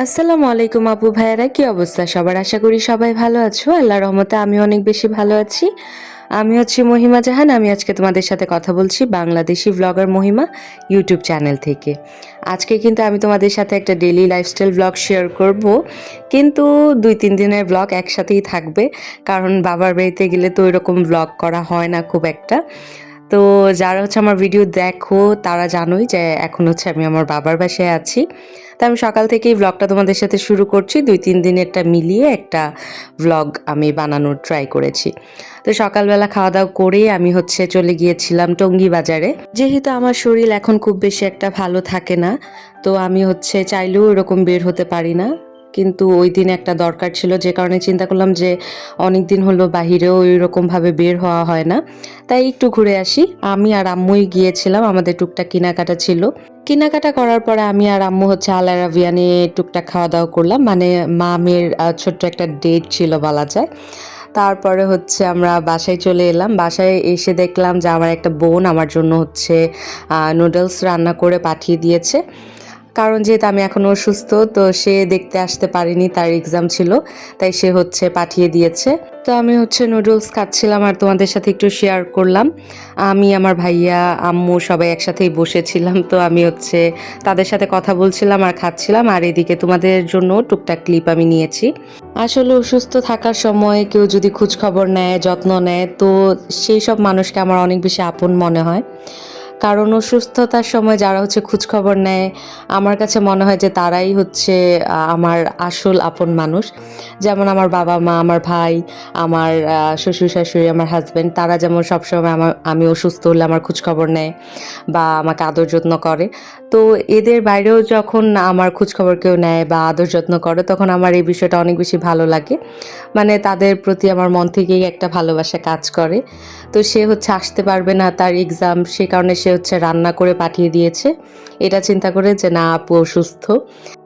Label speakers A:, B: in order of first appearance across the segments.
A: আসসালামু আলাইকুম আপু ভাইয়ারা, কি অবস্থা সবার? আশা করি সবাই ভালো আছো। আল্লাহর রহমতে আমি অনেক বেশি ভালো আছি। আমি হচ্ছি মহিমা জাহান। আমি আজকে তোমাদের সাথে কথা বলছি বাংলাদেশি ভ্লগার মহিমা ইউটিউব চ্যানেল থেকে। আজকে কিন্তু আমি তোমাদের সাথে একটা ডেইলি লাইফস্টাইল ভ্লগ শেয়ার করব, কিন্তু 2-3 দিনের ভ্লগ একসাথেই থাকবে, কারণ বাবার বাড়িতে গেলে তো এরকম ভ্লগ করা হয় না খুব একটা। তো যারা হচ্ছে আমার ভিডিও দেখো তারা জানোই যে এখন হচ্ছে আমি আমার বাবার বাসায় আছি। তো আমি সকাল থেকেই ভ্লগটা তোমাদের সাথে শুরু করছি। 2-3 দিনেরটা মিলিয়ে একটা ভ্লগ আমি বানানোর ট্রাই করেছি। তো সকালবেলা খাওয়া দাওয়া করে আমি হচ্ছে চলে গিয়েছিলাম টঙ্গী বাজারে। যেহেতু আমার শরীর এখন খুব বেশি একটা ভালো থাকে না, তো আমি হচ্ছে চাইলেও এরকম বের হতে পারি না। কিন্তু ওই দিন একটা দরকার ছিল, যে কারণে চিন্তা করলাম যে অনেক দিন হলো বাহিরেও এরকমভাবে বের হওয়া হয় না, তাই একটু ঘুরে আসি। আমি আর আম্মুই গিয়েছিলাম, আমাদের টুকটাক কেনাকাটা ছিল। কেনাকাটা করার পরে আমি আর আম্মু হচ্ছে আল আরাবিয়ানে টুকটাক খাওয়া দাওয়া করলাম, মানে মামের ছোট্ট একটা ডেট ছিল বলা যায়। তারপরে হচ্ছে আমরা বাসায় চলে এলাম। বাসায় এসে দেখলাম যে আমার একটা বোন আমার জন্য হচ্ছে নুডলস রান্না করে পাঠিয়ে দিয়েছে। কারণ যেহেতু আমি এখন অসুস্থ, তো সে দেখতে আসতে পারেনি, তার এক্সাম ছিল, তাই সে হচ্ছে পাঠিয়ে দিয়েছে। তো আমি হচ্ছে নুডলস খাচ্ছিলাম আর তোমাদের সাথে একটু শেয়ার করলাম। আমি, আমার ভাইয়া, আম্মু সবাই একসাথেই বসেছিলাম, তো আমি হচ্ছে তাদের সাথে কথা বলছিলাম আর খাচ্ছিলাম, আর এদিকে তোমাদের জন্য টুকটাক ক্লিপ আমি নিয়েছি। আসলে অসুস্থ থাকার সময় কেউ যদি খোঁজ খবর নেয়, যত্ন নেয়, তো সেই সব মানুষকে আমার অনেক বেশি আপন মনে হয়। কারণ অসুস্থতার সময় যারা হচ্ছে খোঁজখবর নেয়, আমার কাছে মনে হয় যে তারাই হচ্ছে আমার আসল আপন মানুষ। যেমন আমার বাবা মা, আমার ভাই, আমার শ্বশুর শাশুড়ি, আমার হাজব্যান্ড, তারা যেমন সবসময় আমি অসুস্থ হলে আমার খোঁজখবর নেয় বা আমাকে আদর যত্ন করে। তো এদের বাইরেও যখন আমার খোঁজখবর কেউ নেয় বা আদর যত্ন করে, তখন আমার এই বিষয়টা অনেক বেশি ভালো লাগে। মানে তাদের প্রতি আমার মন থেকেই একটা ভালোবাসা কাজ করে। তো সে হচ্ছে আসতে পারবে না, তার এক্সাম, সে কারণে সে হচ্ছে রান্না করে পাঠিয়ে দিয়েছে, এটা চিন্তা করে যে না আপু অসুস্থ।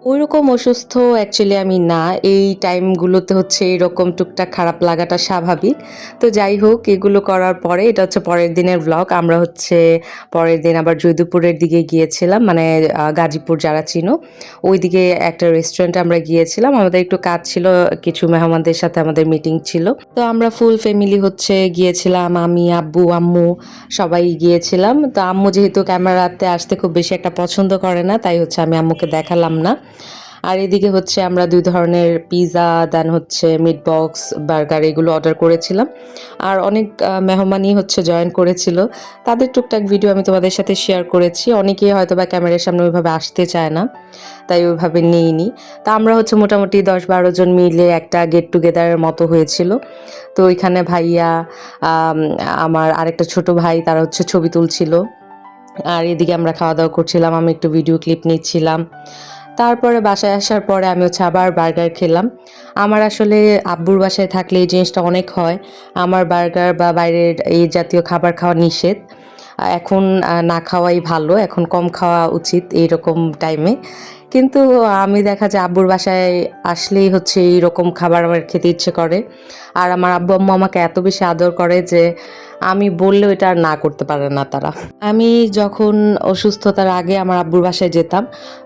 A: ওইরকম অসুস্থ অ্যাকচুয়ালি আমি না। এই টাইমগুলোতে হচ্ছে এরকম টুকটাক খারাপ লাগাটা স্বাভাবিক। তো যাই হোক, এগুলো করার পরে এটা হচ্ছে পরের দিনের ব্লগ। আমরা হচ্ছে পরের দিন আবার জয়দেবপুরের দিকে গিয়েছিলাম, মানে গাজীপুর যারা চিনো, ওইদিকে একটা রেস্টুরেন্টে আমরা গিয়েছিলাম। আমাদের একটু কাজ ছিল, কিছু মেহমানদের সাথে আমাদের মিটিং ছিল। তো আমরা ফুল ফ্যামিলি হচ্ছে গিয়েছিলাম, আমি, আব্বু, আম্মু সবাই গিয়েছিলাম। তো আম্মু যেহেতু ক্যামেরাতে আসতে খুব বেশি একটা পছন্দ করে না, তাই হচ্ছে আমি আম্মুকে দেখালাম না। আর এদিকে হচ্ছে আমরা 2 ধরনের পিৎজা, দেন হচ্ছে মিট বক্স, বার্গার এগুলো অর্ডার করেছিলাম। আর অনেক মেহমানই হচ্ছে জয়েন করেছিল। তাদের টুকটাক ভিডিও আমি তোমাদের সাথে শেয়ার করেছি। অনেকেই হয়তোবা ক্যামেরার সামনে ওইভাবে আসতে চায় না, তাই ওইভাবে নিইনি। তা আমরা হচ্ছে মোটামুটি 10-12 জন মিলে একটা গেট টুগেদারের মতো হয়েছিল। তো ওইখানে ভাইয়া, আমার আরেকটা ছোট ভাই, তারা হচ্ছে ছবি তুলছিল। আর এদিকে আমরা খাওয়া দাওয়া করছিলাম, আমি একটু ভিডিও ক্লিপ নিচ্ছিলাম। তারপরে বাসায় আসার পরে আমি হচ্ছে আবার বার্গার খেলাম। আমার আসলে আব্বুর বাসায় থাকলে এই জিনিসটা অনেক হয়। আমার বার্গার বা বাইরের এই জাতীয় খাবার খাওয়া নিষেধ। এখন না খাওয়াই ভালো, এখন কম খাওয়া উচিত এইরকম টাইমে। কিন্তু আমি দেখা যায় আব্বুর বাসায় আসলেই হচ্ছে এইরকম খাবার আমার খেতে ইচ্ছে করে। আর আমার আব্বু আম্মু আমাকে এত বেশি আদর করে যে আমি বললেও এটা আর না করতে পারে না তারা। আমি যখন অসুস্থতার আগে আমার আব্বুর বাসায় যেতাম,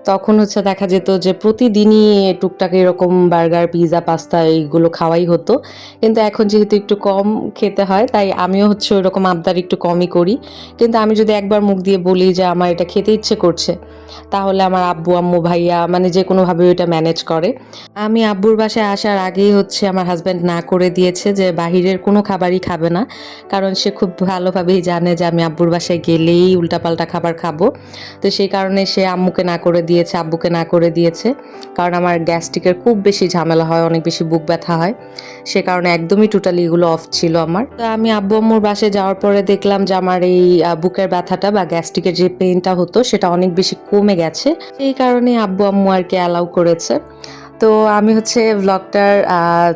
A: তখন হচ্ছে দেখা যেত যে প্রতিদিনই টুকটাক এরকম বার্গার, পিৎজা, পাস্তা এইগুলো খাওয়াই হতো। কিন্তু এখন যেহেতু একটু কম খেতে হয়, তাই আমিও হচ্ছে ওইরকম আবদার একটু কমই করি। কিন্তু আমি যদি একবার মুখ দিয়ে বলি যে আমার এটা খেতে ইচ্ছে করছে, তাহলে আমার আব্বু আম্মু ভাইয়া মানে যে কোনোভাবে ওইটা ম্যানেজ করে। আমি আব্বুর বাসায় আসার আগেই হচ্ছে আমার হাজব্যান্ড না করে দিয়েছে যে বাহিরের কোনো খাবারই খাবে না, কারণ সে খুব ভালোভাবেই জানে যে আমি আব্বুর বাসায় গেলেই উল্টাপাল্টা খাবার খাবো। তো সেই কারণে সে আম্মুকে না করে দিয়েছে, আব্বুকে না করে দিয়েছে। কারণ আমার গ্যাস্ট্রিকের খুব বেশি ঝামেলা হয়, অনেক বেশি বুক ব্যথা হয়, সে কারণে একদমই টোটালি এগুলো অফ ছিল আমার। তো আমি আব্বু আম্মুর বাসায় যাওয়ার পরে দেখলাম যে আমার এই বুকের ব্যথাটা বা গ্যাস্ট্রিকের যে পেইনটা হতো সেটা অনেক বেশি কমে গেছে। সেই কারণে আব্বু আম্মু আর কি অ্যালাউ করেছে। তো আমি হচ্ছে ভ্লগটার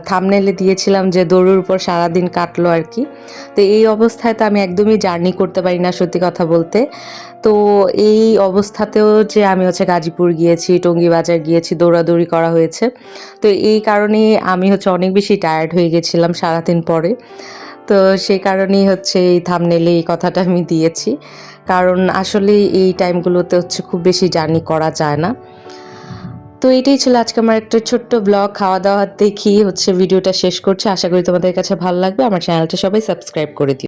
A: থাম্বনেইলে দিয়েছিলাম যে দৌড়ের উপর সারাদিন কাটলো আর কি। তো এই অবস্থায় তো আমি একদমই জার্নি করতে পারি না, সত্যি কথা বলতে। তো এই অবস্থাতেও যে আমি হচ্ছে গাজীপুর গিয়েছি, টঙ্গী বাজার গিয়েছি, দৌড়াদৌড়ি করা হয়েছে। তো এই কারণেই আমি হচ্ছে অনেক বেশি টায়ার্ড হয়ে গেছিলাম সারাদিন পরে। তো সেই কারণেই হচ্ছে এই থাম্বনেইলে এই কথাটা আমি দিয়েছি। কারণ আসলে এই টাইমগুলোতে হচ্ছে খুব বেশি জার্নি করা যায় না। তো এটাই ছিল আজকে আমার একটা ছোট্ট ব্লগ, খাওয়া দাওয়া দেখি হচ্ছে ভিডিওটা শেষ করছি। আশা করি তোমাদের কাছে ভালো লাগবে। আমার চ্যানেলটা সবাই সাবস্ক্রাইব করে দিও।